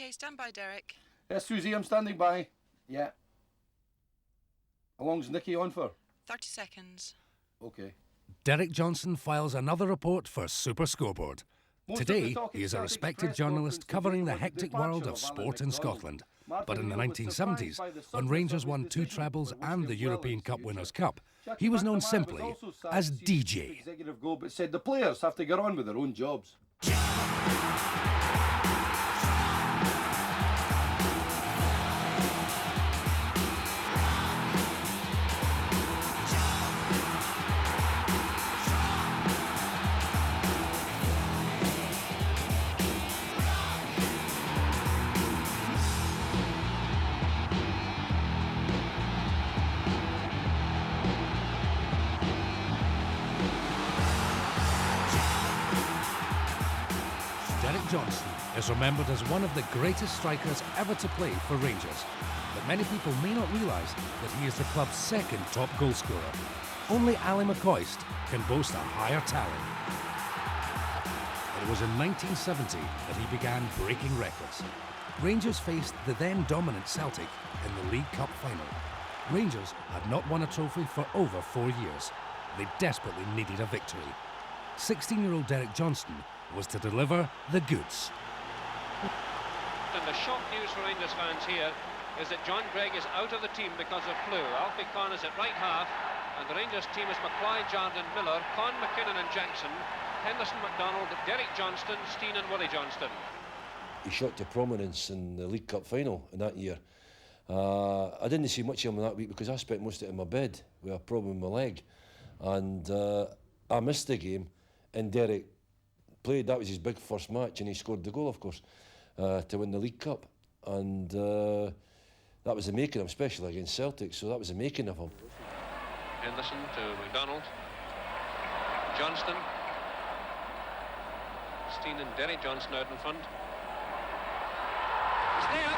OK, stand by, Derek. Yes, Susie, I'm standing by. Yeah. How long's Nicky on for? 30 seconds. OK. Derek Johnstone files another report for Super Scoreboard. Today, he is a respected journalist covering the hectic world of sport in Scotland. But in the 1970s, when Rangers won 2 trebles and the European Cup Winners' Cup, he was known simply as DJ. Executive go, but said the players have to get on with their own jobs. Derek Johnstone is remembered as one of the greatest strikers ever to play for Rangers, but many people may not realise that he is the club's second top goal scorer. Only Ali McCoist can boast a higher tally. It was in 1970 that he began breaking records. Rangers faced the then dominant Celtic in the League Cup final. Rangers had not won a trophy for over 4 years. They desperately needed a victory. 16-year-old Derek Johnstone was to deliver the goods. And the shock news for Rangers fans here is that John Greig is out of the team because of flu. Alfie Conn is at right half, and the Rangers team is McLean, Jordan, Miller, Conn, McKinnon and Jackson, Henderson, MacDonald, Derek Johnstone, Steen and Willie Johnston. He shot to prominence in the League Cup final in that year. I didn't see much of him that week because I spent most of it in my bed with a problem with my leg, and I missed the game, and Derek played. That was his big first match, and he scored the goal, of course, to win the League Cup. And that was the making of him, especially against Celtic, so that was the making of him. Henderson to MacDonald, Johnston, Steen and Derek Johnstone out in front. He's there.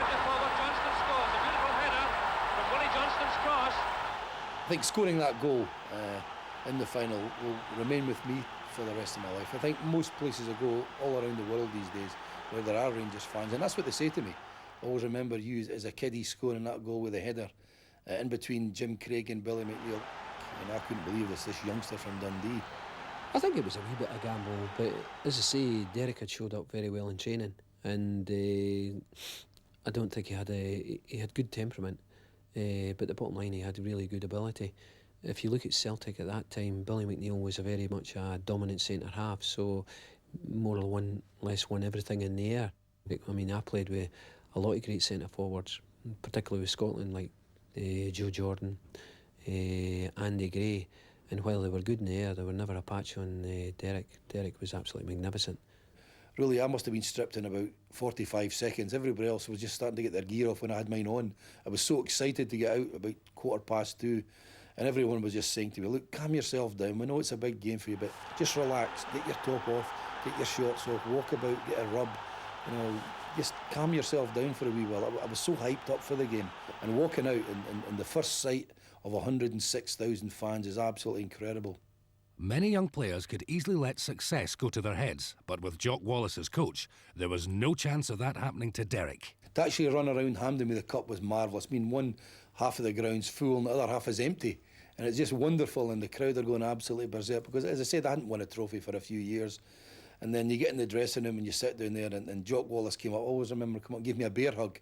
Centre forward, Johnston scores. A beautiful header from Willie Johnston's cross. I think scoring that goal in the final will remain with me for the rest of my life. I think most places I go all around the world these days where there are Rangers fans, and that's what they say to me. I always remember you as a kiddie scoring that goal with a header in between Jim Craig and Billy McNeil, and I couldn't believe this youngster from Dundee. I think it was a wee bit of gamble, but as I say, Derek had showed up very well in training, and I don't think he had good temperament, but the bottom line, he had really good ability. If you look at Celtic at that time, Billy McNeil was a very much a dominant centre-half, so more or less won everything in the air. I mean, I played with a lot of great centre-forwards, particularly with Scotland, like Joe Jordan, Andy Gray, and while they were good in the air, they were never a patch on Derek. Derek was absolutely magnificent. Really, I must have been stripped in about 45 seconds. Everybody else was just starting to get their gear off when I had mine on. I was so excited to get out about 2:15. And everyone was just saying to me, look, calm yourself down. We know it's a big game for you, but just relax. Get your top off, get your shorts off, walk about, get a rub. You know, just calm yourself down for a wee while. I was so hyped up for the game. And walking out in the first sight of 106,000 fans is absolutely incredible. Many young players could easily let success go to their heads, but with Jock Wallace as coach, there was no chance of that happening to Derek. To actually run around handing me the cup was marvellous. I mean, one half of the ground's full and the other half is empty. And it's just wonderful, and the crowd are going absolutely berserk because, as I said, I hadn't won a trophy for a few years. And then you get in the dressing room and you sit down there, and Jock Wallace came up, I always remember, come up and gave me a bear hug.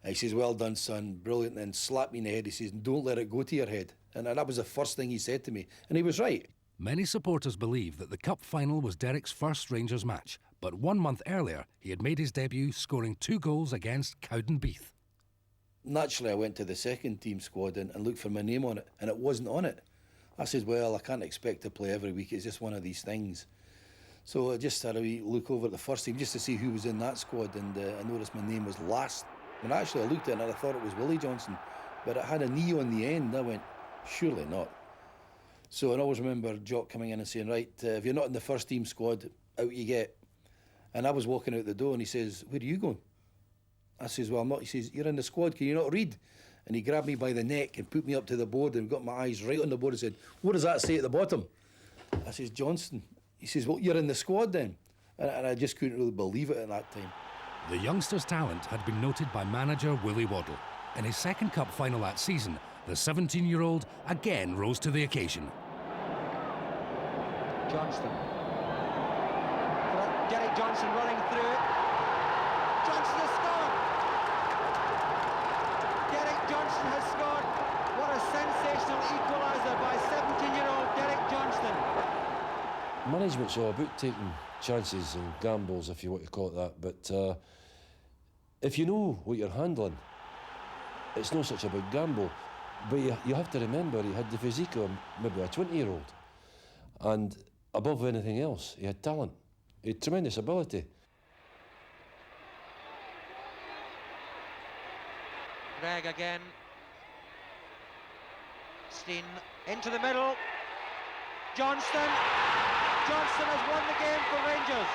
And he says, well done, son, brilliant, and then slapped me in the head. He says, don't let it go to your head. And that was the first thing he said to me, and he was right. Many supporters believe that the Cup final was Derek's first Rangers match, but 1 month earlier, he had made his debut, scoring 2 goals against Cowdenbeath. Naturally, I went to the second team squad and looked for my name on it, and it wasn't on it. I said, well, I can't expect to play every week. It's just one of these things. So I just had a wee look over at the first team just to see who was in that squad, and I noticed my name was last. And actually, I looked at it and I thought it was Willie Johnston, but it had an E on the end. I went, surely not. So I always remember Jock coming in and saying, right, if you're not in the first team squad, out you get. And I was walking out the door and he says, where are you going? I says, well, I'm not. He says, you're in the squad, can you not read? And he grabbed me by the neck and put me up to the board and got my eyes right on the board and said, what does that say at the bottom? I says, Johnston. He says, well, you're in the squad then. and I just couldn't really believe it at that time. The youngster's talent had been noted by manager Willie Waddle. In his second cup final that season, the 17-year-old again rose to the occasion. Johnston. Derek Johnstone running through. Johnstone has scored! Derek Johnstone has scored. What a sensational equaliser by 17-year-old Derek Johnstone. Management's all about taking chances and gambles, if you want to call it that, but if you know what you're handling, it's not such a big gamble. But you have to remember he had the physique of maybe a 20-year-old, and above anything else, he had talent. He had tremendous ability. Greg again. Steen into the middle. Johnston. Johnston has won the game for Rangers.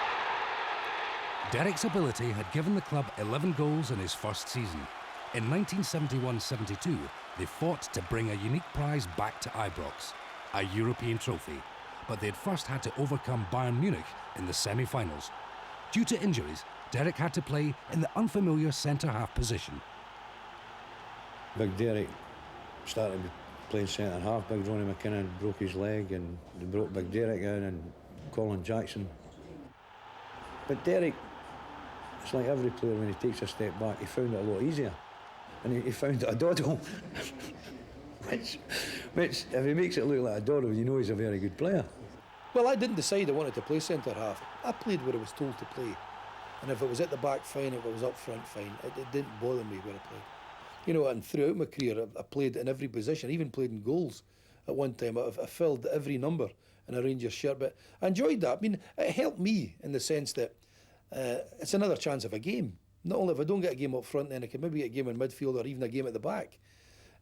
Derek's ability had given the club 11 goals in his first season. In 1971-72, they fought to bring a unique prize back to Ibrox, a European trophy. But they'd first had to overcome Bayern Munich in the semi-finals. Due to injuries, Derek had to play in the unfamiliar centre-half position. Big Derek started playing centre-half. Big Ronnie McKinnon broke his leg and they brought Big Derek in and Colin Jackson. But Derek, it's like every player, when he takes a step back, he found it a lot easier. And he found it a doddle. which, if he makes it look like a doddle, you know he's a very good player. Well, I didn't decide I wanted to play centre-half. I played where I was told to play. And if it was at the back, fine. If it was up front, fine. It didn't bother me where I played. You know, and throughout my career, I played in every position, even played in goals at one time. I filled every number in a Rangers shirt, but I enjoyed that. I mean, it helped me in the sense that it's another chance of a game. Not only if I don't get a game up front, then I can maybe get a game in midfield or even a game at the back.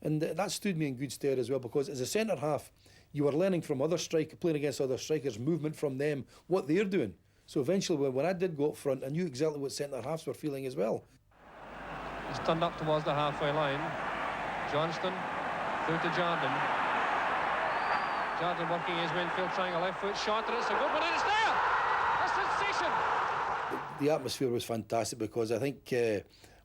And that stood me in good stead as well, because as a centre-half, you were learning from other strikers, playing against other strikers, movement from them, what they're doing. So eventually, when I did go up front, I knew exactly what centre-halves were feeling as well. He's turned up towards the halfway line. Johnston through to Jardine. Jardine working his way in field triangle, left foot shot, and it's a good one, and it's there! A sensation! The atmosphere was fantastic, because I think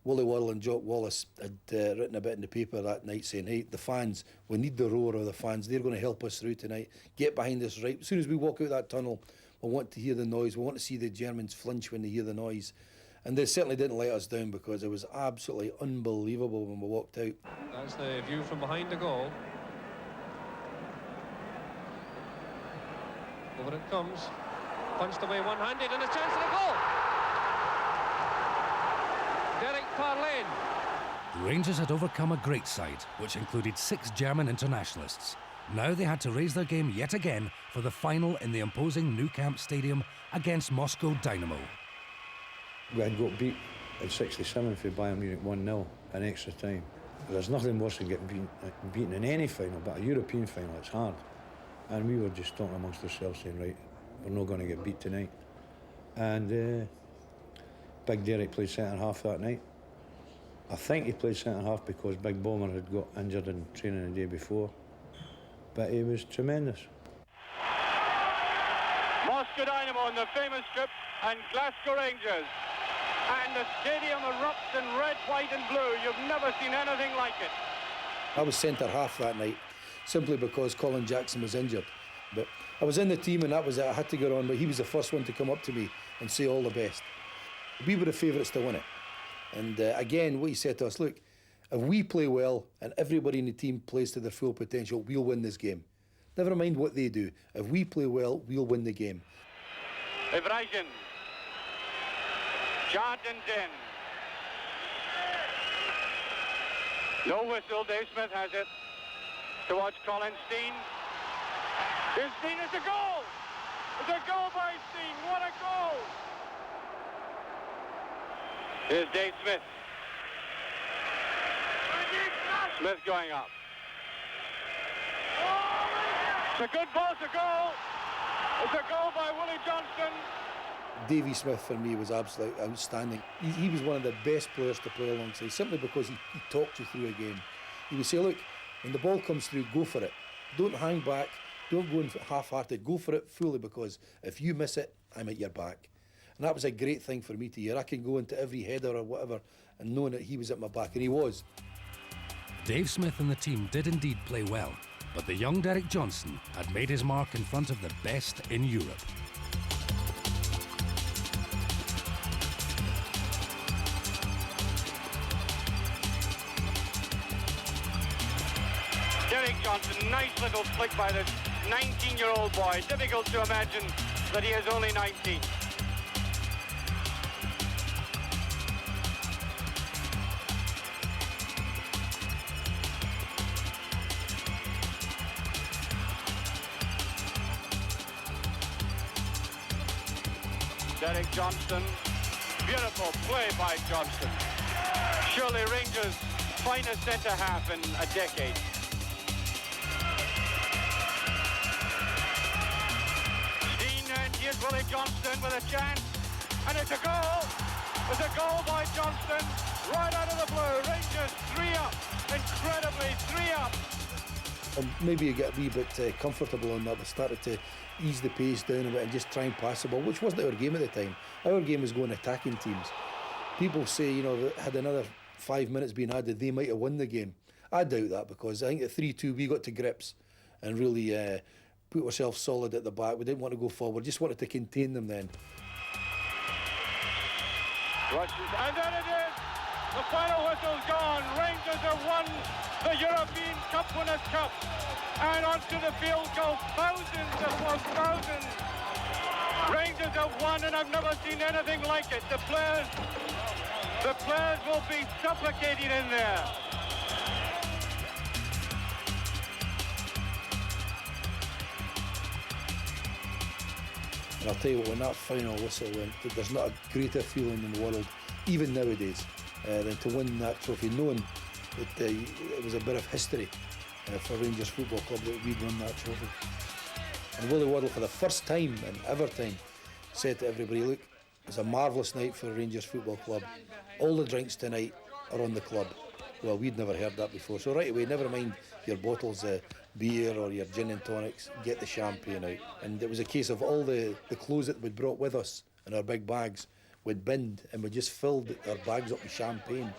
Willie Waddle and Jock Wallace had written a bit in the paper that night saying, hey, the fans, we need the roar of the fans. They're going to help us through tonight. Get behind us right. As soon as we walk out that tunnel, we want to hear the noise. We want to see the Germans flinch when they hear the noise. And they certainly didn't let us down, because it was absolutely unbelievable when we walked out. That's the view from behind the goal. Over it comes. Punched away one-handed, and a chance for a goal! Derek Parlane. The Rangers had overcome a great side, which included 6 German internationalists. Now they had to raise their game yet again for the final in the imposing Nou Camp Stadium against Moscow Dynamo. We had got beat in 67 for Bayern Munich 1-0 in extra time. There's nothing worse than getting beaten in any final, but a European final, it's hard. And we were just talking amongst ourselves saying, right, we're not going to get beat tonight. And Big Derek played centre-half that night. I think he played centre-half because Big Bomber had got injured in training the day before. But he was tremendous. Moscow Dynamo in the famous trip and Glasgow Rangers. And the stadium erupts in red, white and blue. You've never seen anything like it. I was centre-half that night, simply because Colin Jackson was injured. But I was in the team, and that was it. I had to get on, but he was the first one to come up to me and say all the best. We were the favourites to win it. And again, what he said to us, look, if we play well and everybody in the team plays to their full potential, we'll win this game. Never mind what they do. If we play well, we'll win the game. Ibrahim. Jardine in. No whistle. Dave Smith has it. Towards Colin Steen. Here's Steen. It's a goal! It's a goal by Steen. What a goal! Here's Dave Smith. Smith going up. It's a good ball, it's a goal. It's a goal by Willie Johnston. Davy Smith for me was absolutely outstanding. He was one of the best players to play alongside, simply because he talked you through a game. He would say, look, when the ball comes through, go for it. Don't hang back. Don't go in half-hearted. Go for it fully, because if you miss it, I'm at your back. And that was a great thing for me to hear. I can go into every header or whatever and knowing that he was at my back, and he was. Dave Smith and the team did indeed play well, but the young Derek Johnstone had made his mark in front of the best in Europe. Derek Johnstone, nice little flick by this 19-year-old boy. Difficult to imagine that he is only 19. Derek Johnstone, beautiful play by Johnstone. Surely Rangers' finest centre-half in a decade. And here's Willie Johnstone with a chance, and it's a goal. It's a goal by Johnstone, right out of the blue. Rangers 3 up, incredibly 3 up. And maybe you get a wee bit comfortable on that. We started to ease the pace down a bit and just try and pass the ball, which wasn't our game at the time. Our game was going attacking teams. People say, you know, that had another 5 minutes been added, they might have won the game. I doubt that, because I think at 3-2 we got to grips and really put ourselves solid at the back. We didn't want to go forward, just wanted to contain them then. And there it is! The final whistle's gone. Rangers have won the European Cup Winners' Cup. And onto the field go thousands upon thousands. Rangers have won, and I've never seen anything like it. The players will be suffocating in there. And I'll tell you what, when that final whistle went, there's not a greater feeling in the world, even nowadays, than to win that trophy, knowing that it was a bit of history for Rangers Football Club that we'd won that trophy. And Willie Waddle, for the first time and ever time, said to everybody, look, it's a marvellous night for Rangers Football Club. All the drinks tonight are on the club. Well, we'd never heard that before, so right away, never mind your bottles of beer or your gin and tonics, get the champagne out. And it was a case of all the clothes that we'd brought with us in our big bags, we'd binned and we just filled our bags up with champagne.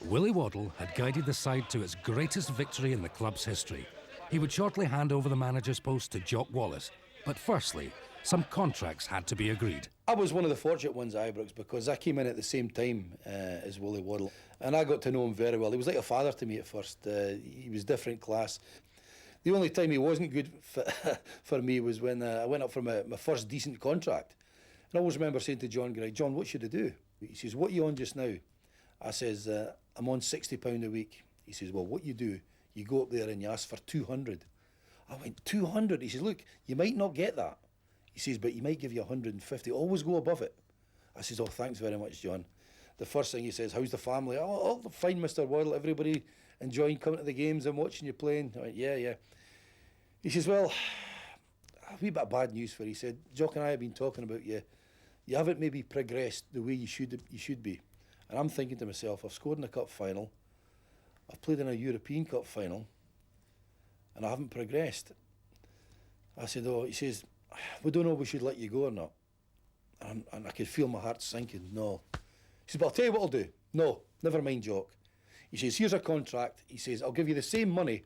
Willie Waddle had guided the side to its greatest victory in the club's history. He would shortly hand over the manager's post to Jock Wallace, but firstly, some contracts had to be agreed. I was one of the fortunate ones at Ibrox, because I came in at the same time as Willie Waddle, and I got to know him very well. He was like a father to me at first. He was different class. The only time he wasn't good for me was when I went up for my first decent contract. And I always remember saying to John Gregg, John, what should I do? He says, what are you on just now? I says, I'm on £60 a week. He says, well, what you do, you go up there and you ask for 200. I went, 200? He says, look, you might not get that. He says, but he might give you 150. Always go above it. I says, oh, thanks very much, John. The first thing he says, how's the family? Oh, fine, Mr. Waddle. Everybody enjoying coming to the games and watching you playing? I went, yeah. He says, well, a wee bit of bad news for you. He said, Jock and I have been talking about you. You haven't maybe progressed the way you should be. And I'm thinking to myself, I've scored in a cup final, I've played in a European Cup final, and I haven't progressed. I said, oh, he says, we don't know if we should let you go or not. And I could feel my heart sinking. No. He says, but I'll tell you what I'll do. No, never mind, Jock. He says, here's a contract. He says, I'll give you the same money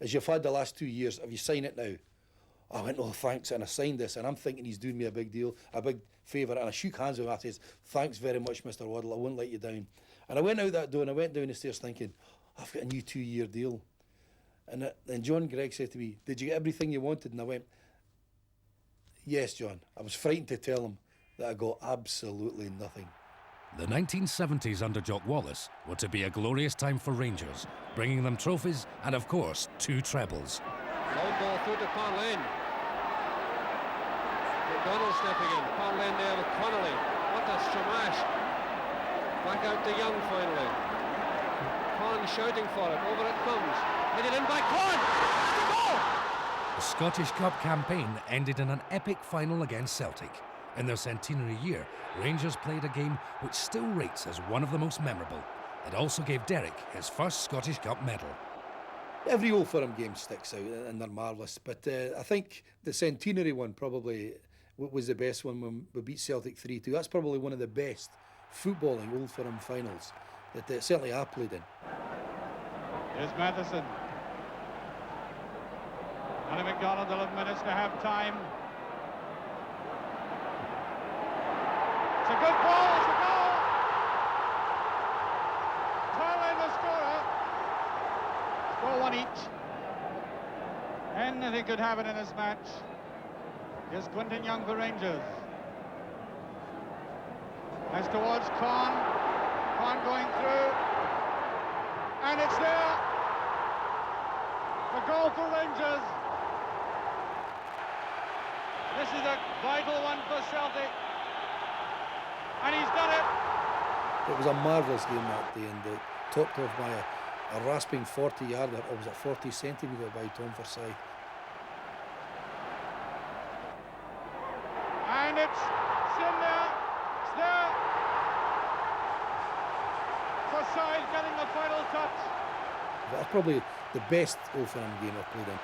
as you've had the last 2 years if you sign it now. I went, oh, thanks, and I signed this, and I'm thinking he's doing me a big deal, a big favour, and I shook hands with him. I says, thanks very much, Mr. Waddle, I won't let you down. And I went out that door, and I went down the stairs thinking, I've got a new 2-year deal. And then John Gregg said to me, did you get everything you wanted? And I went, yes, John. I was frightened to tell him that I got absolutely nothing. The 1970s under Jock Wallace were to be a glorious time for Rangers, bringing them trophies and, of course, 2 trebles. Long ball through to Conlon. McDonald stepping in. Conlon there with Connolly. What a smash. Back out to Young finally. Conn shouting for it. Over it comes. Headed in by Conn. That's the goal! The Scottish Cup campaign ended in an epic final against Celtic. In their centenary year, Rangers played a game which still rates as one of the most memorable. It also gave Derek his first Scottish Cup medal. Every Old Firm game sticks out and they're marvellous, but I think the centenary one probably was the best one when we beat Celtic 3-2. That's probably one of the best footballing Old Firm finals that certainly I played in. Here's Matheson. Andy McDonald, 11 minutes to have time. It's a good ball, it's a goal! Thailand the scorer. Score one each. Anything could happen in this match. Here's Quinton Young for Rangers. As towards Con. Con going through. And it's there. The goal for Rangers. This is a vital one for Celtic. And he's done it. It was a marvellous game that day, and topped off by a rasping 40-yarder, or was it 40 centimetre by Tom Forsyth. And it's in there. It's there. Forsyth getting the final touch. That's probably the best Old Firm game I've played in.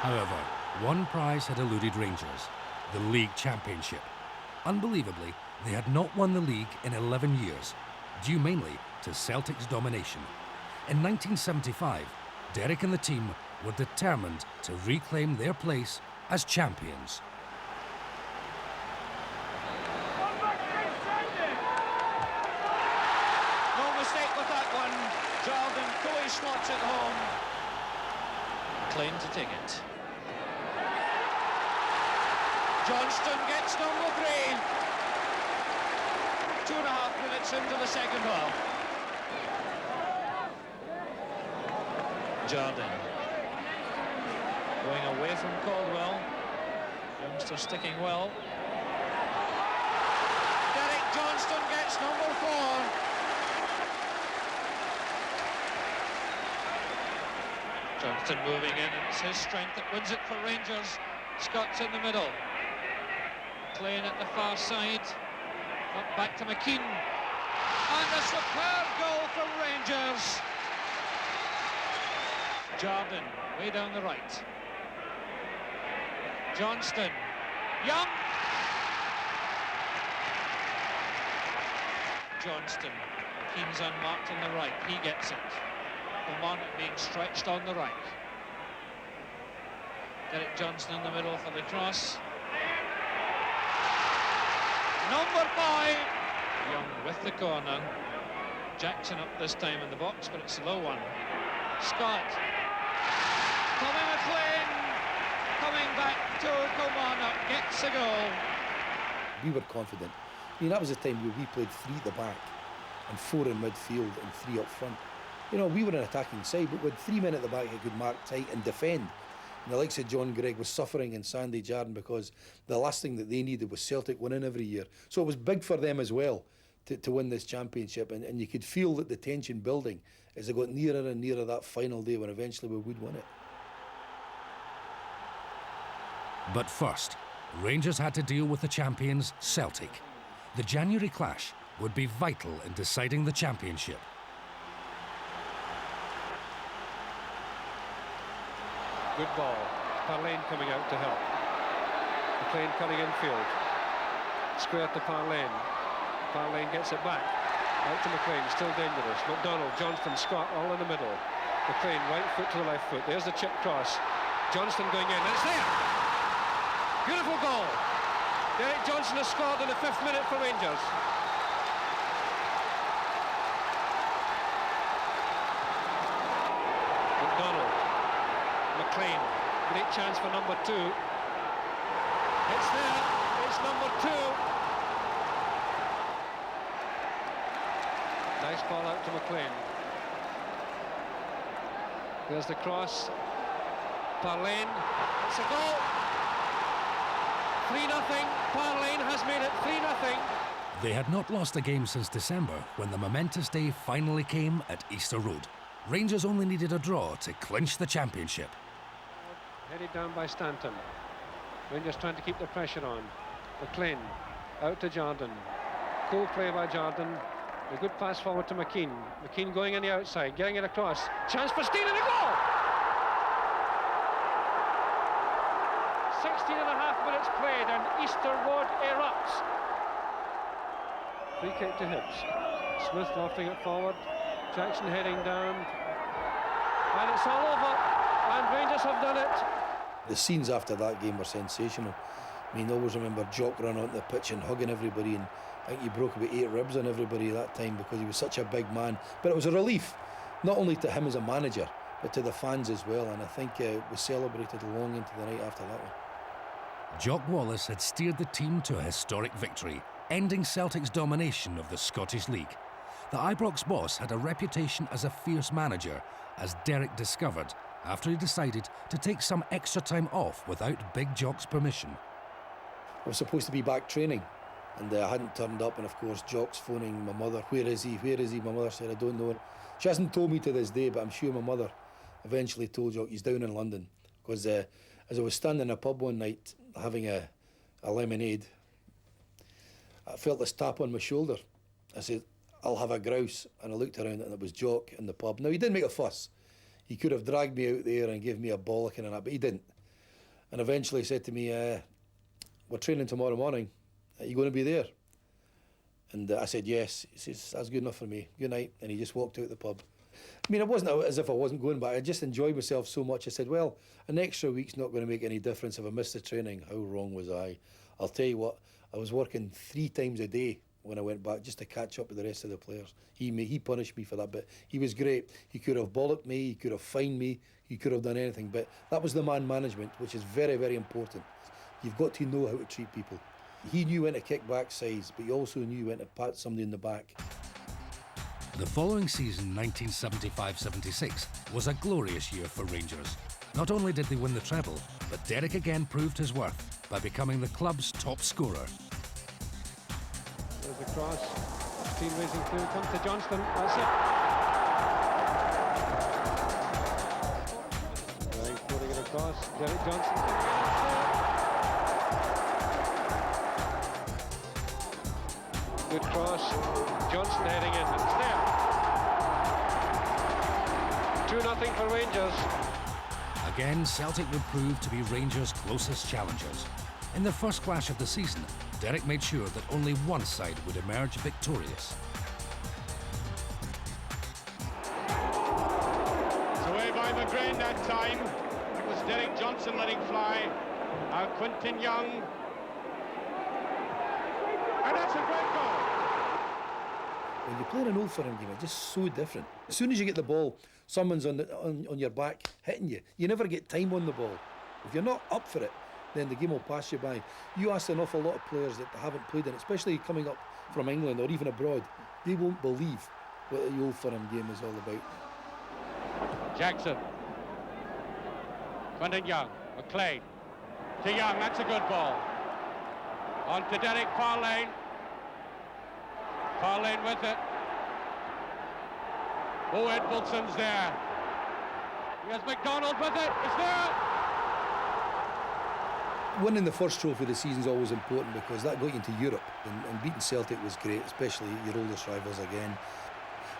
However, one prize had eluded Rangers, the League Championship. Unbelievably, they had not won the league in 11 years, due mainly to Celtic's domination. In 1975, Derek and the team were determined to reclaim their place as champions. No mistake with that one. Jordan fully slots it home. McLean to take it. Johnston gets number 3. 2.5 minutes into the second half. Jordan going away from Caldwell. Youngster sticking well. Derek Johnstone gets number 4. Johnston moving in, and it's his strength that wins it for Rangers. Scott's in the middle. McLean at the far side. Up back to McLean. And a superb goal from Rangers. Jordan way down the right. Johnston. Young. Johnston. McLean's unmarked on the right. He gets it. Kilmarnock being stretched on the right. Derek Johnstone in the middle for the cross. Number 5. Young with the corner. Jackson up this time in the box, but it's a low one. Scott. Tommy McLean coming back to Kilmarnock, gets a goal. We were confident. I mean, that was a time where we played 3 at the back and 4 in midfield and 3 up front. You know, we were an attacking side, but with 3 men at the back who could mark tight and defend. And the likes of John Gregg was suffering in Sandy Jardine because the last thing that they needed was Celtic winning every year. So it was big for them as well to win this championship. And you could feel that the tension building as they got nearer and nearer that final day when eventually we would win it. But first, Rangers had to deal with the champions, Celtic. The January clash would be vital in deciding the championship. Good ball. Parlane coming out to help. McLean cutting infield. Square to Parlane. Parlane gets it back. Out to McLean, still dangerous. McDonald, Johnston, Scott all in the middle. McLean, right foot to the left foot. There's the chip cross. Johnston going in. It's there! Beautiful goal. Derek Johnstone has scored in the 5th minute for Rangers. McDonald. McLean, great chance for number 2. It's there, it's number 2. Nice ball out to McLean. There's the cross. Parlane, it's a goal. 3-0, Parlane has made it 3-0. They had not lost a game since December when the momentous day finally came at Easter Road. Rangers only needed a draw to clinch the championship. Headed down by Stanton. Rangers trying to keep the pressure on. McLean out to Jordan. Cool play by Jordan. A good pass forward to McLean. McLean going on the outside, getting it across. Chance for Steele and a goal! 16.5 minutes played and Easter Road erupts. Free kick to Hibs. Smith lofting it forward. Jackson heading down. And it's all over. And Rangers have done it. The scenes after that game were sensational. I mean, I always remember Jock running onto the pitch and hugging everybody, and I think he broke about 8 ribs on everybody that time because he was such a big man. But it was a relief, not only to him as a manager, but to the fans as well, and I think it was celebrated long into the night after that one. Jock Wallace had steered the team to a historic victory, ending Celtic's domination of the Scottish League. The Ibrox boss had a reputation as a fierce manager, as Derek discovered after he decided to take some extra time off without Big Jock's permission. I was supposed to be back training, and I hadn't turned up, and of course Jock's phoning my mother. Where is he? Where is he? My mother said, I don't know. She hasn't told me to this day, but I'm sure my mother eventually told Jock he's down in London. Because as I was standing in a pub one night having a lemonade, I felt this tap on my shoulder. I said, I'll have a grouse, and I looked around and it was Jock in the pub. Now, he didn't make a fuss. He could have dragged me out there and gave me a bollocking and that, but he didn't. And eventually he said to me, we're training tomorrow morning. Are you going to be there? And I said, yes. He says, that's good enough for me. Good night. And he just walked out the pub. I mean, it wasn't as if I wasn't going, but I just enjoyed myself so much. I said, well, an extra week's not going to make any difference if I miss the training. How wrong was I? I'll tell you what, I was working 3 times a day when I went back just to catch up with the rest of the players. He punished me for that, but he was great. He could have bollocked me, he could have fined me, he could have done anything, but that was the man management, which is very, very important. You've got to know how to treat people. He knew when to kick back sides, but he also knew when to pat somebody in the back. The following season, 1975-76, was a glorious year for Rangers. Not only did they win the treble, but Derek again proved his worth by becoming the club's top scorer. There's the cross. Team racing through. Comes to Johnston. That's it. Right, putting it across. Derek Johnstone. Good cross. Johnson heading in. It's there. 2-0 for Rangers. Again, Celtic would prove to be Rangers' closest challengers. In the first clash of the season, Derek made sure that only one side would emerge victorious. It's away by McLean that time. It was Derek Johnstone letting fly. Now Quinton Young. And that's a great goal. When you play an Old Firm game, it's just so different. As soon as you get the ball, someone's on your back hitting you. You never get time on the ball. If you're not up for it, then the game will pass you by. You ask an awful lot of players that haven't played in, especially coming up from England or even abroad, they won't believe what the Old Firm game is all about. Jackson. Quinton Young. McLean. To Young. That's a good ball. On to Derek, far lane. Far lane with it. Oh, Edmondson's there. Here's McDonald with it. It's there. Winning the first trophy of the season is always important because that got you into Europe, and beating Celtic was great, especially your oldest rivals again.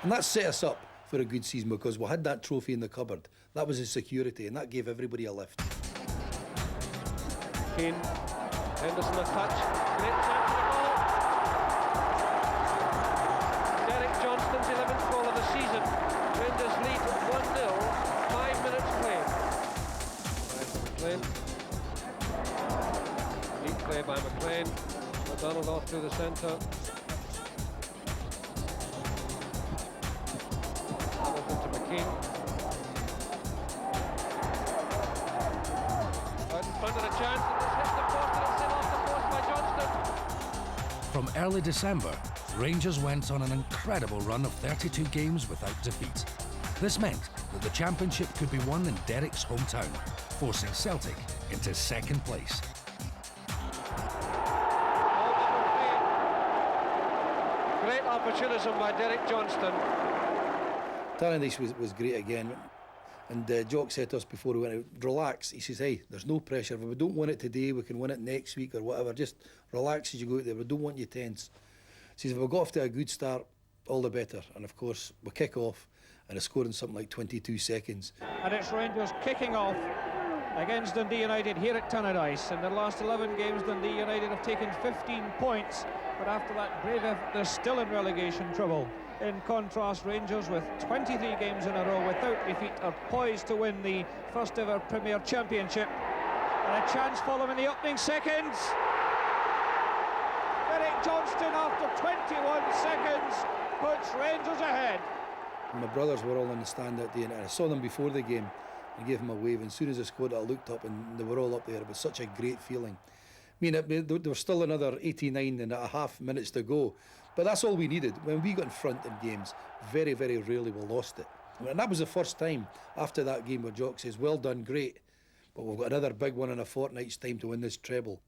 And that set us up for a good season because we had that trophy in the cupboard. That was a security, and that gave everybody a lift. Kane, Henderson a touch. Great chance for the ball. Derek Johnston's 11th goal of the season. Rangers lead 1-0, 5 minutes played. McLean. Neat play by McLean. McDonald off through the centre. Hamilton to McKean. Out in front of the chance, and this hits the post, and it's sent off the post by Johnston. From early December, Rangers went on an incredible run of 32 games without defeat. This meant that the championship could be won in Derek's hometown, forcing Celtic into second place. Great opportunism by Derek Johnstone. Tannadice was great again. And Jock said to us before we went out, relax. He says, hey, there's no pressure. If we don't win it today, we can win it next week or whatever. Just relax as you go out there. We don't want you tense. He says, if we got off to a good start, all the better. And of course, we kick off and it's scoring something like 22 seconds. And it's Rangers kicking off against Dundee United here at Tannadice. In their last 11 games, Dundee United have taken 15 points, but after that brave effort, they're still in relegation trouble. In contrast, Rangers, with 23 games in a row without defeat, are poised to win the first ever Premier Championship. And a chance for them in the opening seconds. Derek Johnstone, after 21 seconds, puts Rangers ahead. My brothers were all in the stand that day, and I saw them before the game. I gave them a wave, and as soon as I scored, I looked up and they were all up there. It was such a great feeling. I mean, there was still another 89 and a half minutes to go, but that's all we needed. When we got in front in games, very, very rarely we lost it. And that was the first time after that game where Jock says, well done, great, but we've got another big one in a fortnight's time to win this treble.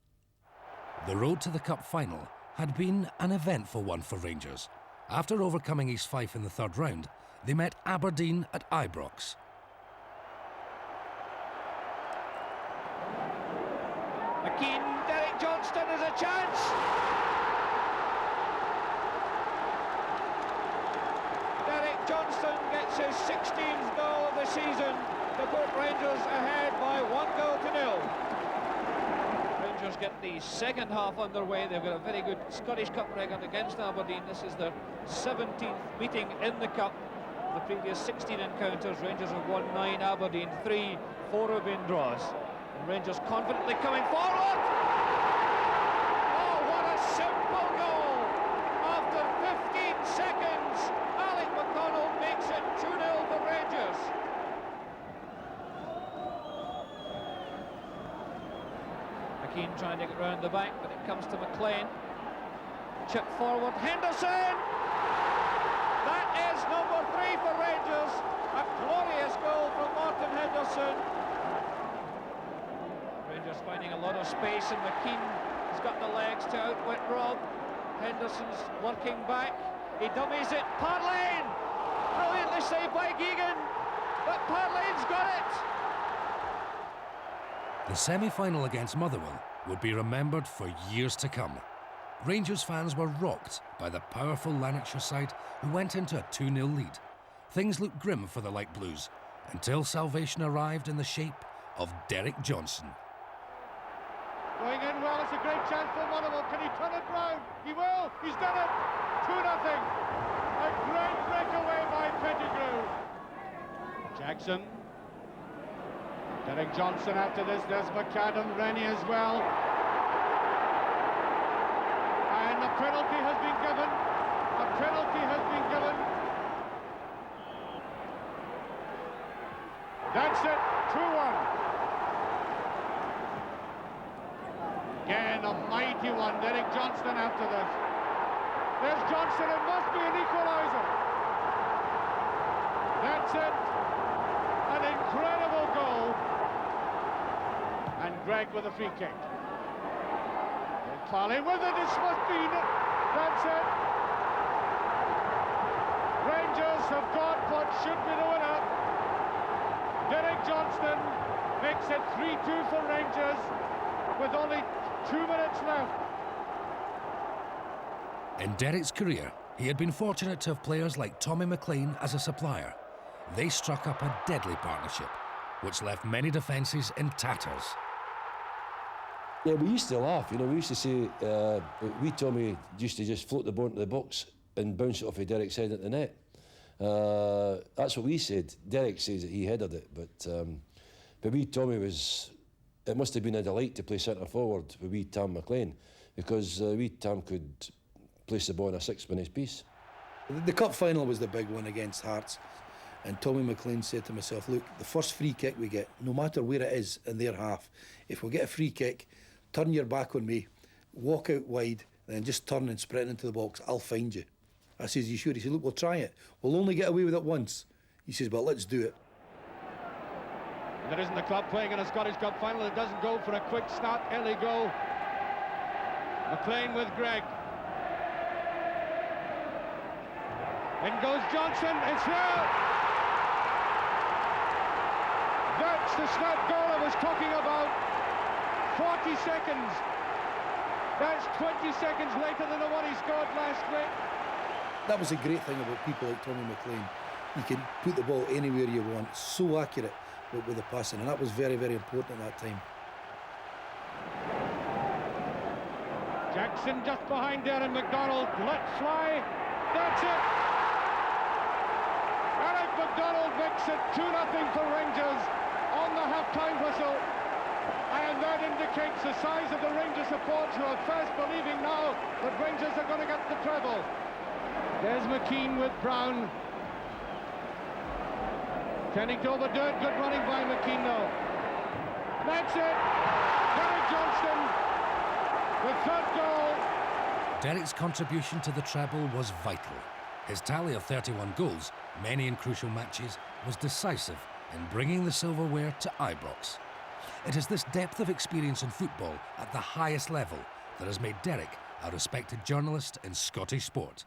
The road to the Cup final had been an eventful one for Rangers. After overcoming East Fife in the third round, they met Aberdeen at Ibrox. McLean, Derek Johnstone has a chance. Derek Johnstone gets his 16th goal of the season to put Rangers ahead by 1-0. Rangers get the second half underway. They've got a very good Scottish Cup record against Aberdeen. This is their 17th meeting in the Cup. The previous 16 encounters, Rangers have won 9, Aberdeen 3, 4 have been draws. And Rangers confidently coming forward. Oh, what a simple goal! After 15 seconds, Alec McConnell makes it 2-0 for Rangers. McLean trying to get round the back, but it comes to McLean. Chip forward, Henderson! That is number 3 for Rangers. A glorious goal from Martin Henderson. Rangers finding a lot of space, and McLean has got the legs to outwit Rob. Henderson's working back. He dummies it. Parlane! Brilliantly saved by Geoghegan, but Parlane's got it. The semi-final against Motherwell would be remembered for years to come. Rangers fans were rocked by the powerful Lanarkshire side who went into a 2-0 lead. Things looked grim for the Light Blues until salvation arrived in the shape of Derek Johnstone. Going in well, it's a great chance for Motherwell. Can he turn it round? He will. He's done it. 2-0. A great breakaway by Pettigrew. Jackson. Derek Johnstone after this. There's McAdam, Rennie as well. And a penalty has been given. A penalty has been given. That's it. 2-1. Again, a mighty one. Derek Johnstone after this. There's Johnstone. It must be an equaliser. That's it. An incredible goal. And Greg with a free kick. Farley with it. This must be. That's it. Rangers have got what should be the winner. Derek Johnstone makes it 3-2 for Rangers with only 2 minutes left. In Derek's career, he had been fortunate to have players like Tommy McLean as a supplier. They struck up a deadly partnership, which left many defences in tatters. Yeah, we used to laugh, you know, we used to say, wee Tommy used to just float the ball into the box and bounce it off of Derek's head at the net. That's what we said. Derek says that he headed it, but wee Tommy was, it must have been a delight to play centre forward with wee Tam McLean, because wee Tam could place the ball in a 6-minute piece. The cup final was the big one against Hearts, and Tommy McLean said to myself, look, the first free kick we get, no matter where it is in their half, if we get a free kick, turn your back on me, walk out wide, then just turn and sprint into the box, I'll find you. I says, you sure? He said, look, we'll try it. We'll only get away with it once. He says, well, let's do it. There isn't a club playing in a Scottish Cup final. It doesn't go for a quick start, early goal. McLean with Greg. In goes Johnson, it's here! That's the snap goal I was talking about. 40 seconds. That's 20 seconds later than the one he scored last week. That was the great thing about people like Tommy McLean. You can put the ball anywhere you want, so accurate. with the passing, and that was very, very important at that time. Jackson just behind there, and McDonald lets fly. That's it. Eric McDonald makes it 2-0 for Rangers on the half-time whistle. And that indicates the size of the Rangers supporters who are fast believing now that Rangers are going to get the treble. There's McLean with Brown. Turning to overdo it. Good running by McLean now. That's it. Derek Johnstone, the third goal. Derek's contribution to the treble was vital. His tally of 31 goals, many in crucial matches, was decisive in bringing the silverware to Ibrox. It is this depth of experience in football at the highest level that has made Derek a respected journalist in Scottish sport.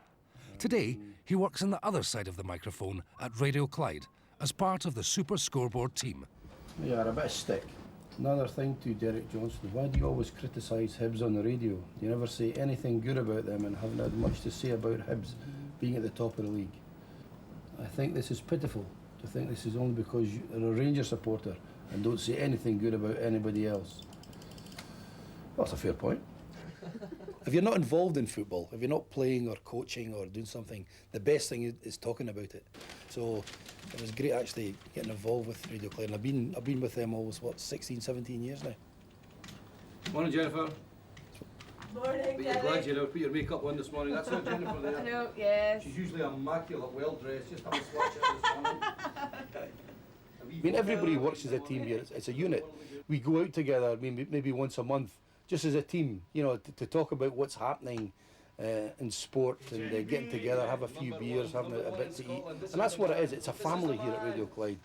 Today, he works on the other side of the microphone at Radio Clyde as part of the Super Scoreboard team. Yeah, a bit of stick. Another thing to Derek Johnstone, why do you always criticise Hibs on the radio? You never say anything good about them and haven't had much to say about Hibs being at the top of the league. I think this is pitiful to think this is only because you're a Rangers supporter and don't say anything good about anybody else. Well, that's a fair point. If you're not involved in football, if you're not playing or coaching or doing something, the best thing is talking about it. So it was great actually getting involved with Radio Clyde. I've been with them almost, what, 16, 17 years now. Morning, Jennifer. Morning, You're glad you put your makeup on this morning. That's not Jennifer there. I know, yes. She's usually immaculate, well dressed. Just have a swatch at this morning. I mean, everybody works as a team here. It's a unit. We go out together, maybe once a month, just as a team, you know, to talk about what's happening in sport and getting together, have a few beers, having a bit to eat. And that's what it is. It's a family here at Radio Clyde.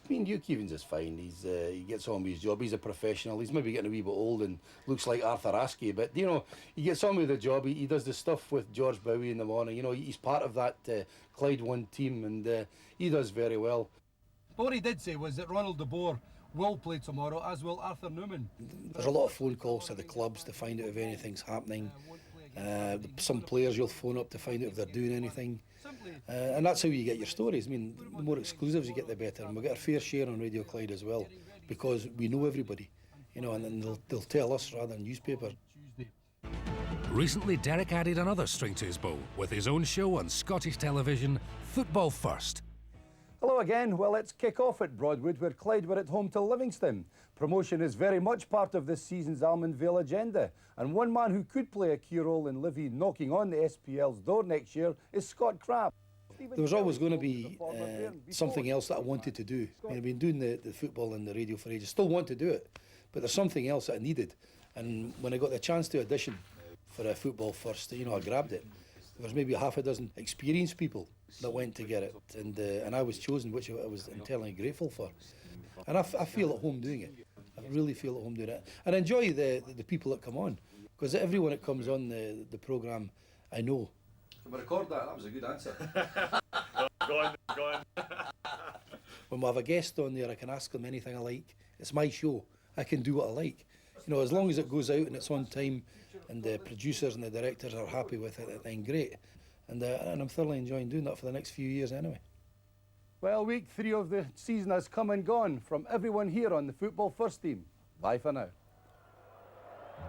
I mean, Hugh Keevins is fine. He gets on with his job. He's a professional. He's maybe getting a wee bit old and looks like Arthur Askey, but you know, he gets on with the job. He does the stuff with George Bowie in the morning. You know, he's part of that Clyde One team, and he does very well. What he did say was that Ronald de Boer will play tomorrow, as will Arthur Newman. There's a lot of phone calls to the clubs to find out if anything's happening. Some players you'll phone up to find out if they're doing anything. And that's how you get your stories. I mean, the more exclusives you get, the better. And we'll get our fair share on Radio Clyde as well, because we know everybody, you know, and then they'll tell us rather than newspapers. Recently, Derek added another string to his bow with his own show on Scottish television, Football First. Hello again. Well, it's kick-off at Broadwood, where Clyde were at home to Livingston. Promotion is very much part of this season's Almond Vale agenda, and one man who could play a key role in Livy knocking on the SPL's door next year is Scott Crabb. There was always going to be something else that I wanted to do. I mean, I've been doing the football and the radio for ages, still want to do it, but there's something else that I needed. And when I got the chance to audition for a Football First, you know, I grabbed it. There was maybe half a dozen experienced people that went to get it, and I was chosen, which I was entirely grateful for. And I feel at home doing it. I really feel at home doing it. And I enjoy the people that come on, because everyone that comes on the programme, I know. Can we record that? That was a good answer. Go on. When we have a guest on there, I can ask them anything I like. It's my show. I can do what I like. You know, as long as it goes out and it's on time, and the producers and the directors are happy with it, then great. And I'm thoroughly enjoying doing that for the next few years anyway. Well, week 3 of the season has come and gone. From everyone here on the Football First team, bye for now.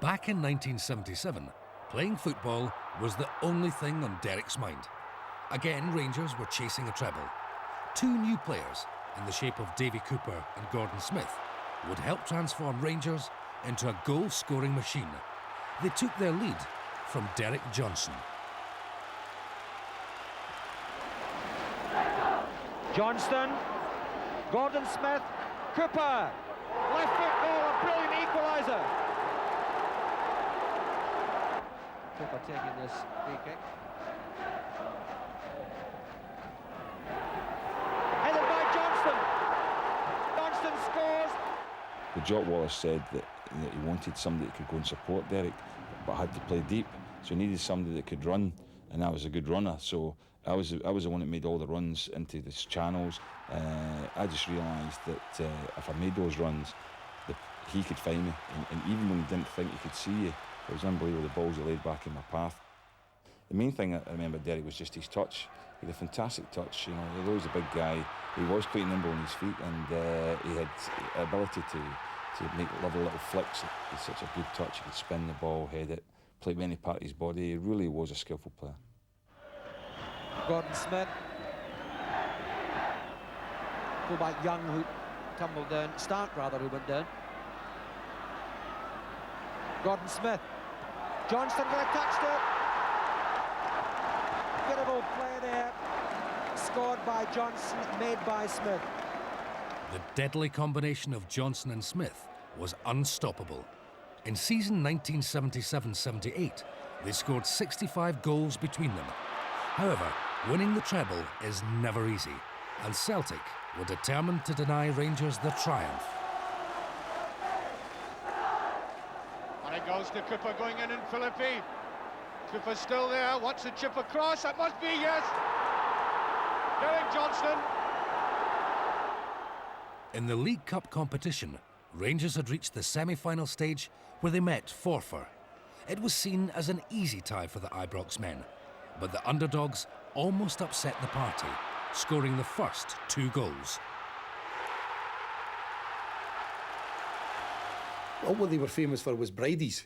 Back in 1977, playing football was the only thing on Derek's mind. Again, Rangers were chasing a treble. 2 new players, in the shape of Davy Cooper and Gordon Smith, would help transform Rangers into a goal-scoring machine. They took their lead from Derek Johnstone. Johnston, Gordon Smith, Cooper, left foot goal, a brilliant equaliser. Cooper taking this free kick. Headed by Johnston. Johnston scores. Jock Wallace said that he wanted somebody that could go and support Derek, but had to play deep. So he needed somebody that could run, and I was a good runner. So I was the one that made all the runs into the channels. I just realised that if I made those runs, he could find me. And even when he didn't think he could see you, it was unbelievable the balls he laid back in my path. The main thing I remember Derek was just his touch. He had a fantastic touch, you know, although he's a big guy, he was quite nimble on his feet, and he had ability to make lovely little flicks. He had such a good touch, he could spin the ball, head it, play with any part of his body. He really was a skillful player. Gordon Smith. Fullback Young, who tumbled down, Stark rather, who went down. Gordon Smith. Johnston there, touched it. Beautiful play there. Scored by Johnson, made by Smith. The deadly combination of Johnson and Smith was unstoppable. In season 1977-78, they scored 65 goals between them. However, winning the treble is never easy, and Celtic were determined to deny Rangers the triumph. And it goes to Cooper going in Philippi. Cooper's still there, wants the chip across, that must be, yes! Derek Johnstone. In the League Cup competition, Rangers had reached the semi-final stage where they met Forfar. It was seen as an easy tie for the Ibrox men, but the underdogs almost upset the party, scoring the first 2 goals. All what they were famous for was bridies,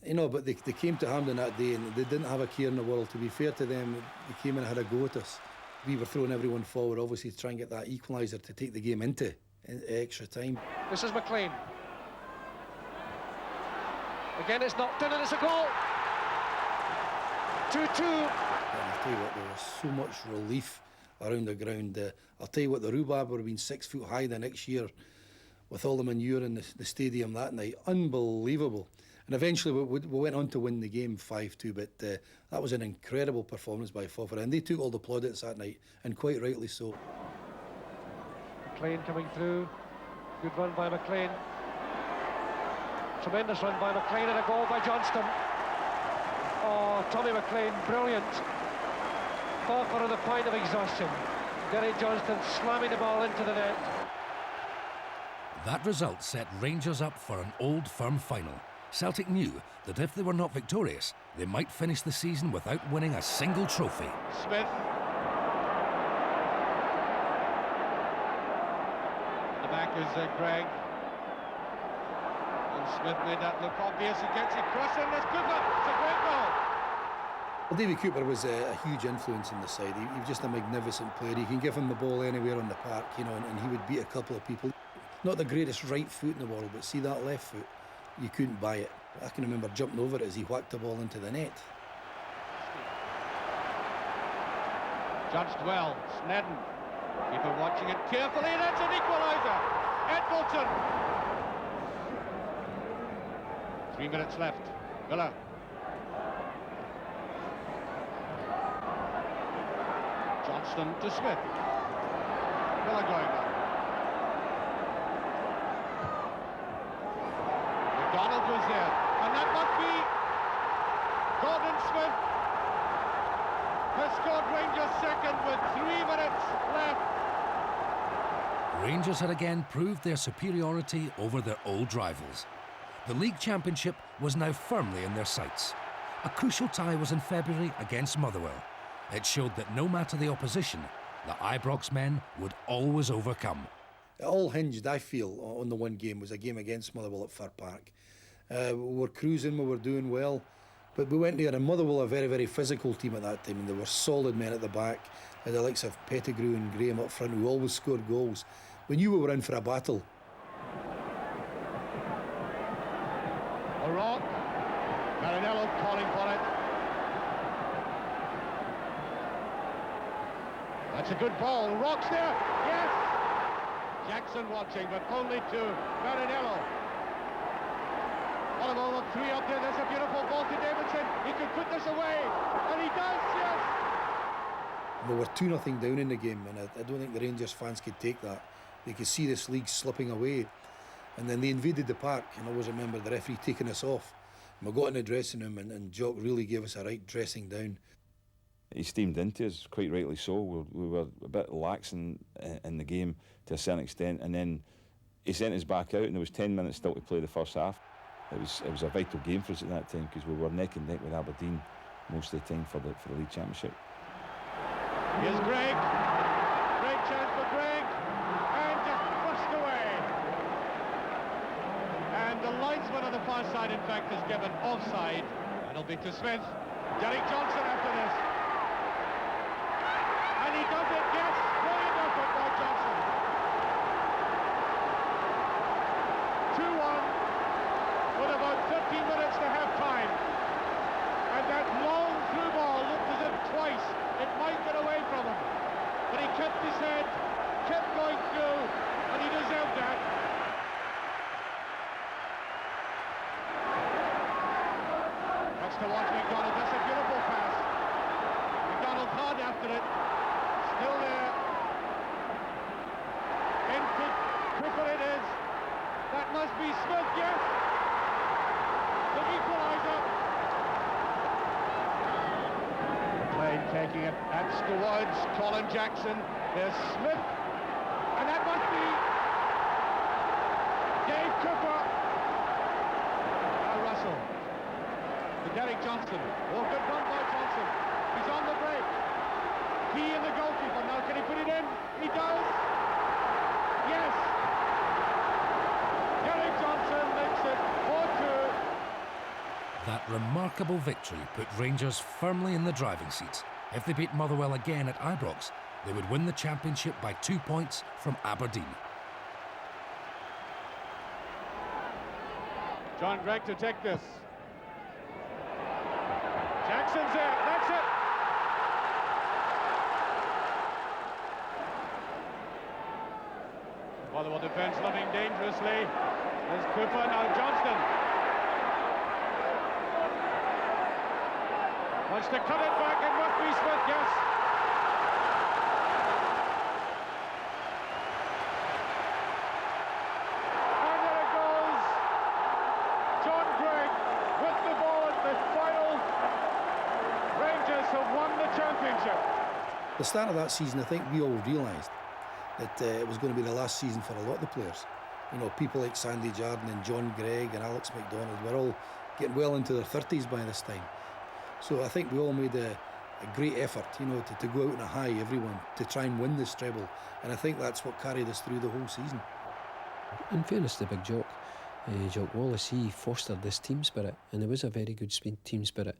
you know, but they came to Hampden that day and they didn't have a care in the world. To be fair to them, they came and had a go at us. We were throwing everyone forward, obviously, to try and get that equaliser to take the game into extra time. This is McLean. Again, it's knocked in and it's a goal. 2-2. I'll tell you what, there was so much relief around the ground. I'll tell you what, the rhubarb would have been 6 foot high the next year with all the manure in the stadium that night. Unbelievable. And eventually we went on to win the game 5-2, but that was an incredible performance by Forfar, and they took all the plaudits that night, and quite rightly so. McLean coming through. Good run by McLean. Tremendous run by McLean and a goal by Johnston. Oh, Tommy McLean, brilliant. Forfar on the point of exhaustion. Derek Johnstone slamming the ball into the net. That result set Rangers up for an Old Firm final. Celtic knew that if they were not victorious, they might finish the season without winning a single trophy. Smith. The back is Greg. And Smith made that look obvious. He gets it crossing. There's Cooper. It's a great goal. Well, Davy Cooper was a huge influence in the side. He was just a magnificent player. You can give him the ball anywhere on the park, you know, and he would beat a couple of people. Not the greatest right foot in the world, but see that left foot, you couldn't buy it. I can remember jumping over it as he whacked the ball into the net. Judged well. Snedden. People watching it carefully. That's an equaliser. Edmondson. 3 minutes left. Miller. Johnston to Smith. Miller going on. McDonald was there, and that must be Gordon Smith has scored Rangers second with 3 minutes left. Rangers had again proved their superiority over their old rivals. The league championship was now firmly in their sights. A crucial tie was in February against Motherwell. It showed that no matter the opposition, the Ibrox men would always overcome. It all hinged, I feel, on the one game. It was a game against Motherwell at Fir Park. We were cruising, we were doing well, but we went there, and Motherwell, a very, very physical team at that time, and they were solid men at the back, the likes of Pettigrew and Graham up front, who always scored goals. We knew we were in for a battle. O'Rourke, Marinello calling for it. That's a good ball. O'Rourke's there. Yes. Jackson watching, but only to Marinello. Oliver, 3 up there. There's a beautiful ball to Davidson. He could put this away, and he does. Yes. We were 2-0 down in the game, and I don't think the Rangers fans could take that. They could see this league slipping away. And then they invaded the park, and I always remember the referee taking us off. And we got in the dressing room, and Jock really gave us a right dressing down. He steamed into us, quite rightly so. We were a bit lax in the game to a certain extent, and then he sent us back out, and there was 10 minutes still to play the first half. It was a vital game for us at that time, because we were neck and neck with Aberdeen most of the time for the league championship. Here's Greg. Great chance for Greg. And just pushed away. And the linesman on the far side, in fact, is given offside. And it'll be to Smith. Derek Johnstone after this. And he does it, yes. Brilliant effort by Johnson. 2-1 with about 15 minutes to half time. And that long through ball looked as if twice it might get away from him. But he kept his head, kept going through, and he deserved that. That's to watch McDonald. That's a beautiful pass. McDonald hard after it. Still there. Into Cooper it is. That must be Smith, yes. The equaliser. McLean taking it. That's towards Colin Jackson. There's Smith. And that must be Dave Cooper. Now Russell. To Derek Johnstone. Oh, good run by Johnson. He's on the break. He and the goalkeeper. Now can he put it in? He does. Yes. Derek Johnson makes it 4-2. That remarkable victory put Rangers firmly in the driving seat. If they beat Motherwell again at Ibrox, they would win the championship by 2 points from Aberdeen. John Gregg to take this. Jackson's there. That's it. Motherwell defense loving dangerously. There's Cooper, now Johnston. Wants to cut it back, it must be Smith, yes. And there it goes. John Gregg with the ball at the final. Rangers have won the championship. At the start of that season, I think we all realised that it was going to be the last season for a lot of the players. You know, people like Sandy Jardine and John Gregg and Alex McDonald were all getting well into their 30s by this time. So I think we all made a great effort, you know, to go out on a high, everyone, to try and win this treble. And I think that's what carried us through the whole season. In fairness to Big Jock, Jock Wallace, he fostered this team spirit, and there was a very good team spirit.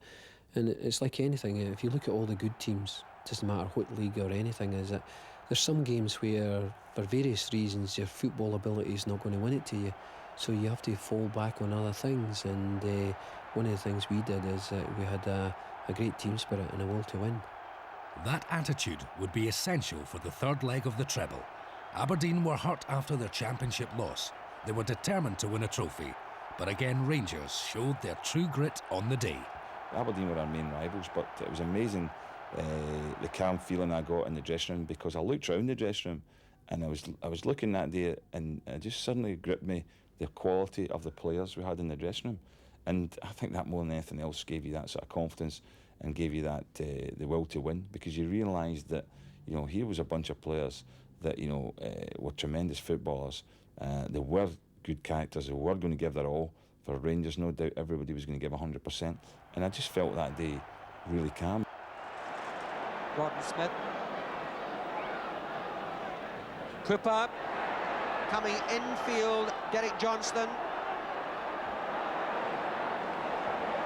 And it's like anything, if you look at all the good teams, it doesn't matter what league or anything, is that there's some games where, for various reasons, your football ability is not going to win it to you. So you have to fall back on other things, and one of the things we did is we had a great team spirit and a will to win. That attitude would be essential for the third leg of the treble. Aberdeen were hurt after their championship loss. They were determined to win a trophy. But again, Rangers showed their true grit on the day. Aberdeen were our main rivals, but it was amazing the calm feeling I got in the dressing room, because I looked round the dressing room and I was looking that day, and it just suddenly gripped me, the quality of the players we had in the dressing room. And I think that more than anything else gave you that sort of confidence and gave you that the will to win, because you realised that, you know, here was a bunch of players that, you know, were tremendous footballers. They were good characters. They were going to give their all for Rangers. No doubt everybody was going to give 100%. And I just felt that day really calm. Gordon Smith. Cooper coming infield. Derek Johnstone.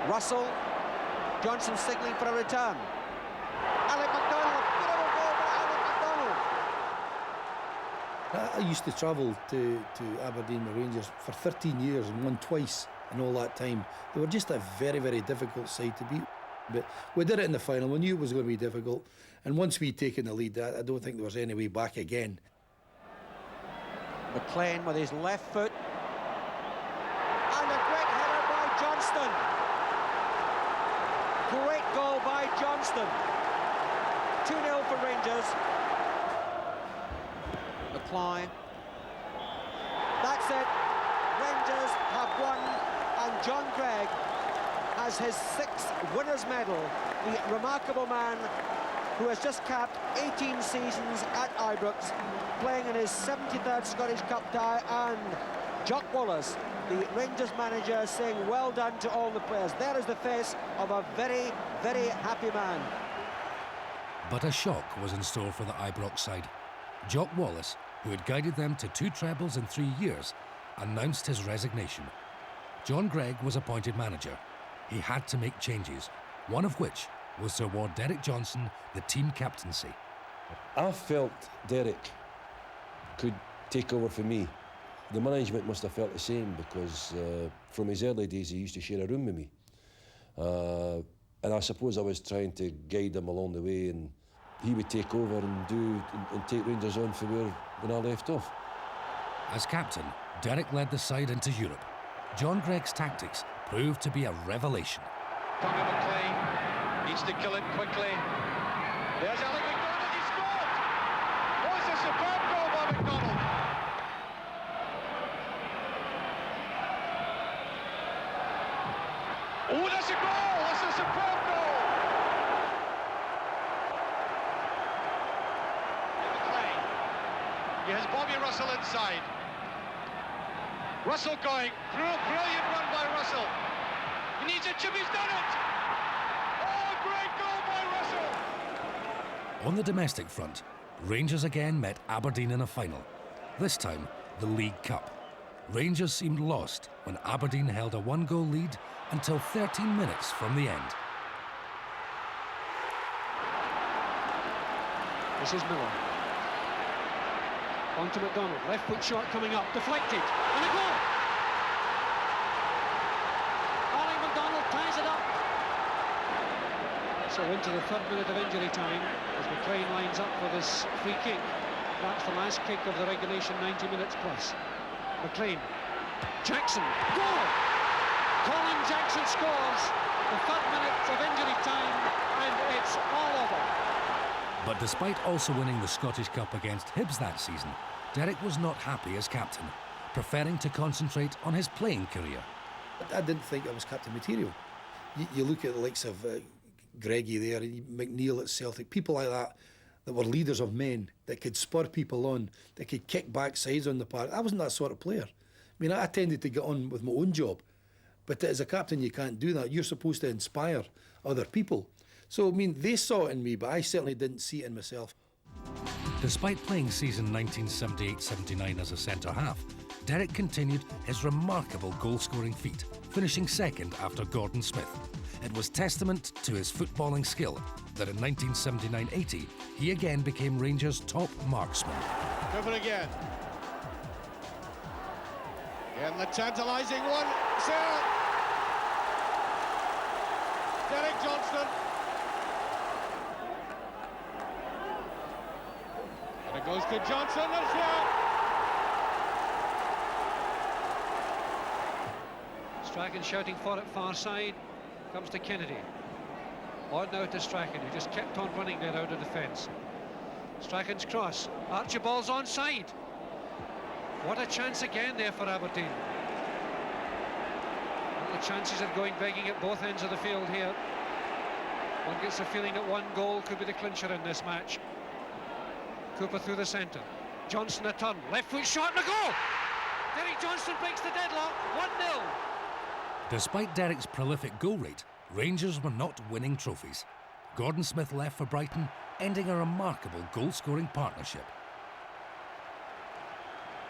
Russell. Johnson signalling for a return. Alec McDonald. Beautiful goal by Alec McDonald. I used to travel to Aberdeen with Rangers for 13 years and won twice in all that time. They were just a very, very difficult side to beat. But we did it in the final. We knew it was going to be difficult. And once we'd taken the lead, I don't think there was any way back again. McLean with his left foot. And a great header by Johnston. Great goal by Johnston. 2-0 for Rangers. McLean. That's it. Rangers have won, and John Gregg has his 6th winner's medal. The remarkable man who has just capped 18 seasons at Ibrox, playing in his 73rd Scottish Cup tie, and Jock Wallace, the Rangers manager, saying well done to all the players. There is the face of a very, very happy man. But a shock was in store for the Ibrox side. Jock Wallace, who had guided them to 2 trebles in 3 years, announced his resignation. John Gregg was appointed manager. He had to make changes, one of which was to award Derek Johnstone the team captaincy. I felt Derek could take over for me. The management must have felt the same because from his early days he used to share a room with me. And I suppose I was trying to guide him along the way, and he would take over and take Rangers on for when I left off. As captain, Derek led the side into Europe. John Gregg's tactics proved to be a revelation. Tommy McLean needs to kill it quickly. There's Alec McDonald, he scored! Oh, it's a superb goal by McDonald. Oh, that's a goal! That's a superb goal! McLean. He has Bobby Russell inside. Russell going. Brilliant run by Russell. He needs a chip, he's done it! Oh, great goal by Russell! On the domestic front, Rangers again met Aberdeen in a final. This time, the League Cup. Rangers seemed lost when Aberdeen held a 1-goal lead until 13 minutes from the end. This is Miller. On to McDonald, left foot shot coming up, deflected, and a goal! Ollie McDonald ties it up. So into the 3rd minute of injury time as McLean lines up for this free kick. That's the last kick of the regulation 90 minutes plus. McLean, Jackson, goal! Colin Jackson scores the 3rd minute of injury time, and it's all over. But despite also winning the Scottish Cup against Hibs that season, Derek was not happy as captain, preferring to concentrate on his playing career. I didn't think I was captain material. You look at the likes of Greggy there, McNeil at Celtic, people like that were leaders of men, that could spur people on, that could kick back sides on the park. I wasn't that sort of player. I mean, I tended to get on with my own job. But as a captain, you can't do that. You're supposed to inspire other people. So, I mean, they saw it in me, but I certainly didn't see it in myself. Despite playing season 1978-79 as a centre-half, Derek continued his remarkable goal-scoring feat, finishing 2nd after Gordon Smith. It was testament to his footballing skill that in 1979-80, he again became Rangers' top marksman. Cover again. And the tantalising one, Sir Derek Johnstone. And it goes to Johnson as well. Strachan shouting for it far side, comes to Kennedy. On now to Strachan, who just kept on running there out of defence. Strachan's cross, Archibald's onside. What a chance again there for Aberdeen. Well, the chances are going begging at both ends of the field here. One gets the feeling that 1 goal could be the clincher in this match. Cooper through the centre. Johnson a turn, left foot shot and a goal! Derek Johnstone breaks the deadlock, 1-0. Despite Derek's prolific goal rate, Rangers were not winning trophies. Gordon Smith left for Brighton, ending a remarkable goal-scoring partnership.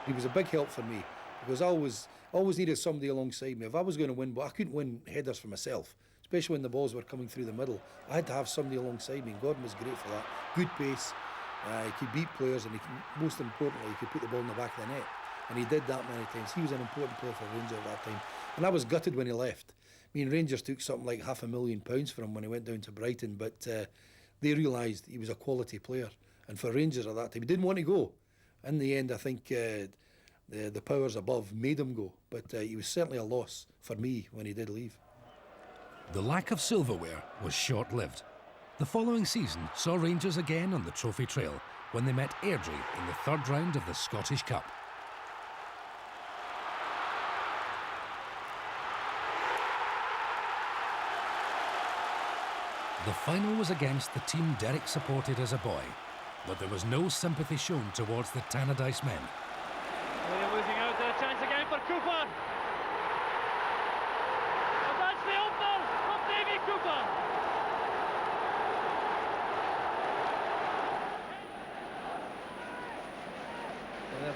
He was a big help for me because I always needed somebody alongside me. If I was going to win, but I couldn't win headers for myself, especially when the balls were coming through the middle. I had to have somebody alongside me, and Gordon was great for that. Good pace, he could beat players, and most importantly, he could put the ball in the back of the net. And he did that many times. He was an important player for Rangers at that time. And I was gutted when he left. I mean, Rangers took something like £500,000 for him when he went down to Brighton, but they realised he was a quality player. And for Rangers at that time, he didn't want to go. In the end, I think the powers above made him go. But he was certainly a loss for me when he did leave. The lack of silverware was short-lived. The following season saw Rangers again on the trophy trail when they met Airdrie in the 3rd round of the Scottish Cup. The final was against the team Derek supported as a boy, but there was no sympathy shown towards the Tannadice men. They're losing out there, chance again for Cooper. And that's the opener from Davy Cooper.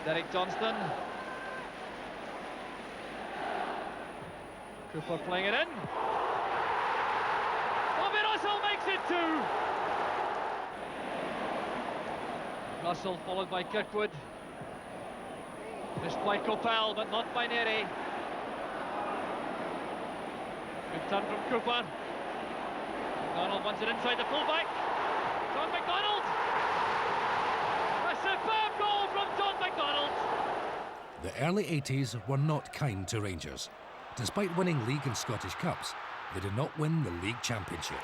There's Derek Johnstone. Cooper playing it in. Bobby Russell makes it 2. Russell followed by Kirkwood. Missed by Copel, but not by Neri. Good turn from Cooper. McDonald wants it inside the fullback. John McDonald! A superb goal from John McDonald! The early 80s were not kind to Rangers. Despite winning League and Scottish Cups, they did not win the League Championship.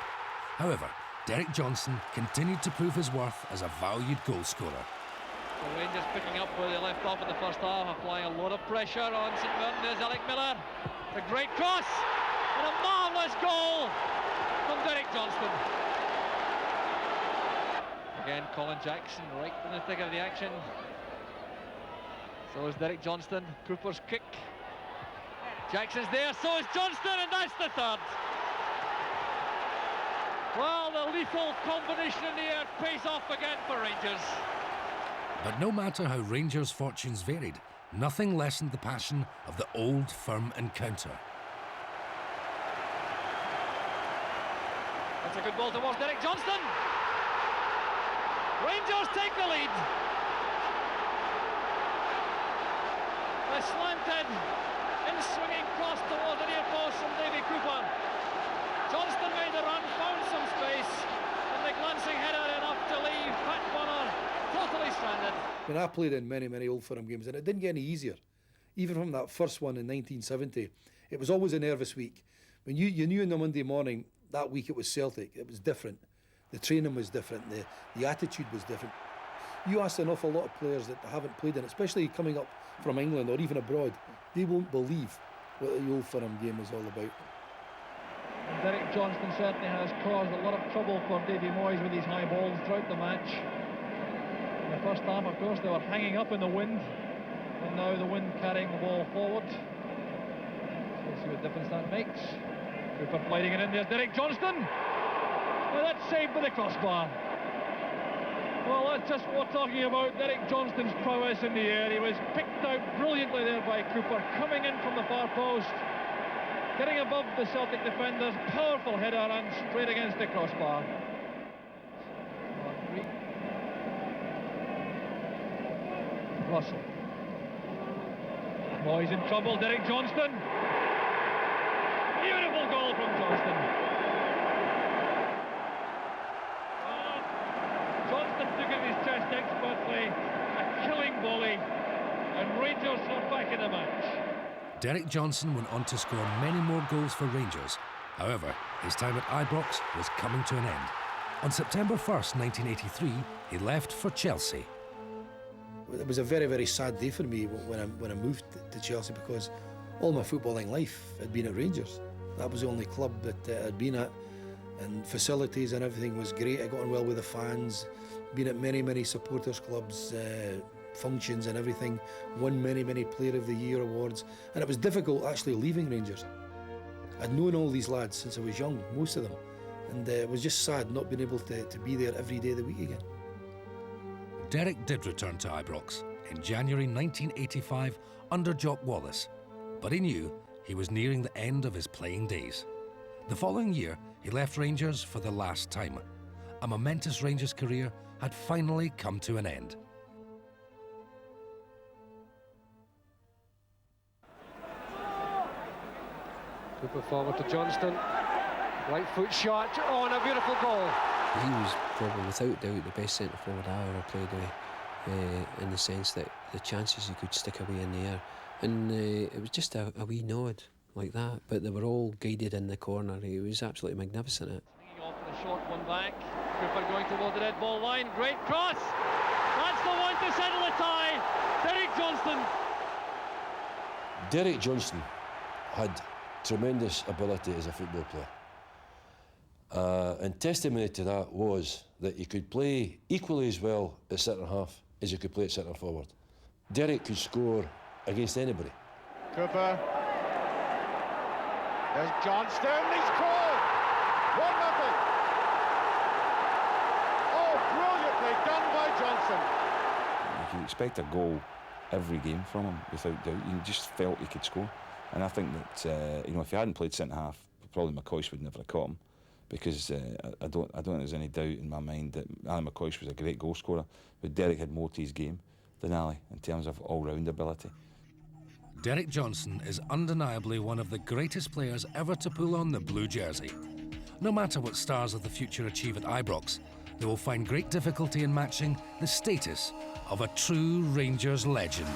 However, Derek Johnstone continued to prove his worth as a valued goal scorer. The Rangers picking up where they left off in the first half, applying a lot of pressure on St Mirren. There's Alec Miller. A great cross and a marvellous goal from Derek Johnstone. Again, Colin Jackson right in the thick of the action. So is Derek Johnstone. Cooper's kick. Jackson's there, so is Johnstone, and that's the third. Well, the lethal combination in the air pays off again for Rangers. But no matter how Rangers' fortunes varied, nothing lessened the passion of the old firm encounter. That's a good ball towards Derek Johnstone. Rangers take the lead. The slanted, in-swinging cross towards the near post from Davy Cooper. Johnstone made the run, found some space, and the glancing header enough to leave Pat Bonner totally stranded. I mean, I played in many Old Firm games, and it didn't get any easier. Even from that first one in 1970, it was always a nervous week. When you knew on the Monday morning, that week it was Celtic, it was different. The training was different, the attitude was different. You ask an awful lot of players that haven't played in it, especially coming up from England or even abroad, they won't believe what the Old Firm game is all about. And Derek Johnstone certainly has caused a lot of trouble for Davy Moyes with these high balls throughout the match. In the first half, of course, they were hanging up in the wind, and now the wind carrying the ball forward. So we'll see what difference that makes. Cooper sliding it in, there's Derek Johnstone. Well, that's saved by the crossbar. Well, that's just what we're talking about, Derek Johnstone's prowess in the air. He was picked out brilliantly there by Cooper, coming in from the far post, getting above the Celtic defenders, powerful header and straight against the crossbar. Russell. Moyes in trouble, Derek Johnstone. Beautiful goal from Johnstone. Johnstone took it his chest expertly, a killing volley, and Rangers are back in the match. Derek Johnstone went on to score many more goals for Rangers. However, his time at Ibrox was coming to an end. On September 1st, 1983, he left for Chelsea. It was a very sad day for me when I moved to Chelsea, because all my footballing life had been at Rangers. That was the only club that I'd been at, and facilities and everything was great. I got on well with the fans, been at many supporters clubs, functions and everything, won many Player of the Year awards, and it was difficult actually leaving Rangers. I'd known all these lads since I was young, most of them, and it was just sad not being able to be there every day of the week again. Derek did return to Ibrox in January 1985 under Jock Wallace, but he knew he was nearing the end of his playing days. The following year, he left Rangers for the last time. A momentous Rangers career had finally come to an end. Cooper forward to Johnstone. Right foot shot. Oh, and a beautiful goal. He was probably, without doubt, the best centre forward I ever played with, in the sense that the chances he could stick away in the air, and it was just a wee nod like that, but they were all guided in the corner. He was absolutely magnificent at it. Swinging off for the short one back. Cooper going toward the red ball line. Great cross. That's the one to settle the tie. Derek Johnstone. Derek Johnstone had tremendous ability as a football player. And testimony to that was that he could play equally as well at centre half as he could play at centre forward. Derek could score against anybody. Cooper. There's Johnstone, he's scored! 1-0. Oh, brilliantly done by Johnstone. You can expect a goal every game from him, without doubt. You just felt he could score. And I think that, you know, if he hadn't played centre-half, probably McCoist would never have caught him, because I don't think there's any doubt in my mind that Ali McCoist was a great goal scorer, but Derek had more to his game than Ali in terms of all-round ability. Derek Johnstone is undeniably one of the greatest players ever to pull on the blue jersey. No matter what stars of the future achieve at Ibrox, they will find great difficulty in matching the status of a true Rangers legend.